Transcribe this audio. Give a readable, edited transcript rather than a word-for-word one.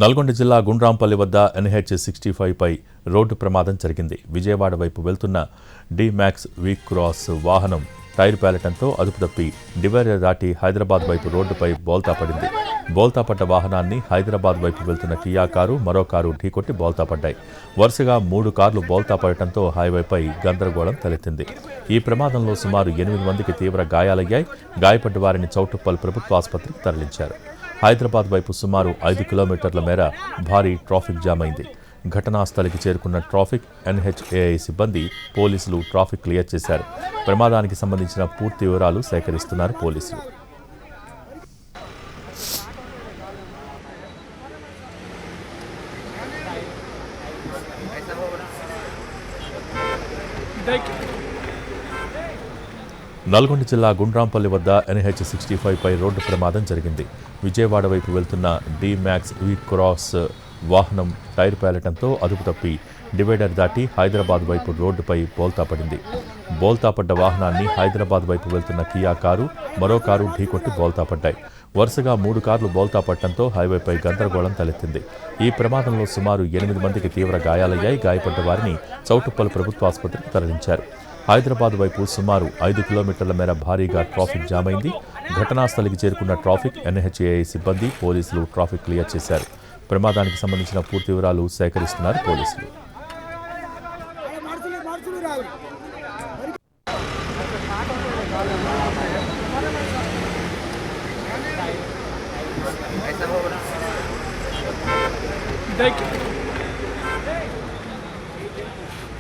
నల్గొండ జిల్లా గుండ్రాంపల్లి వద్ద NH-65 పై road ప్రమాదం జరిగింది. విజయవాడ వైపు వెళ్తున్న D-Max V-Cross వాహనం టైర్ పేలటంతో అదుపు తప్పి డివైడర్ దాటి హైదరాబాద్ వైపు రోడ్డుపై బోల్తా పడింది. బోల్తా పడ్డ వాహనాన్ని హైదరాబాద్ వైపు వెళ్తున్న కియా కారు, మరో కారు ఢీకొట్టి బోల్తా పడ్డాయి. వరుసగా 3 కార్లు బోల్తా పడటంతో హైవేపై గందరగోళం తలెత్తింది. ఈ ప్రమాదంలో సుమారు 8 మందికి తీవ్ర గాయాలయ్యాయి. గాయపడ్డ వారిని చౌటుప్పల్ ప్రభుత్వ ఆసుపత్రికి తరలించారు. హైదరాబాద్ వైపు సుమారు 5 కిలోమీటర్ల మేర భారీ ట్రాఫిక్ జామ్ అయింది. ఘటనా స్థలికి చేరుకున్న ట్రాఫిక్, NHAI సిబ్బంది, పోలీసులు ట్రాఫిక్ క్లియర్ చేశారు. ప్రమాదానికి సంబంధించిన పూర్తి వివరాలు సేకరిస్తున్నారు పోలీసులు. నల్గొండ జిల్లా గుండ్రాంపల్లి వద్ద NH-65 పై రోడ్డు ప్రమాదం జరిగింది. విజయవాడ వైపు వెళ్తున్న D-Max V-Cross వాహనం టైర్ పేలటంతో అదుపు తప్పి డివైడర్ దాటి హైదరాబాద్ వైపు రోడ్డుపై బోల్తా పడింది. బోల్తా పడ్డ వాహనాన్ని హైదరాబాద్ వైపు వెళ్తున్న కియా కారు, మరో కారు ఢీకొట్టి బోల్తా పడ్డాయి. వరుసగా 3 కార్లు బోల్తా పడటంతో హైవేపై గందరగోళం తలెత్తింది. ఈ ప్రమాదంలో సుమారు 8 మందికి తీవ్ర గాయాలయ్యాయి. గాయపడ్డ వారిని చౌటుప్పల్ ప్రభుత్వ ఆసుపత్రికి తరలించారు. హైదరాబాద్ వైపు సుమారు 5 కిలోమీటర్ల మేర భారీగా ట్రాఫిక్ జామ్ అయింది. ఘటనా స్థలికి చేరుకున్న ట్రాఫిక్, NHAI సిబ్బంది, పోలీసులు ట్రాఫిక్ క్లియర్ చేశారు. ప్రమాదానికి సంబంధించిన పూర్తి వివరాలు సేకరిస్తున్నారు పోలీసులు. Thank you.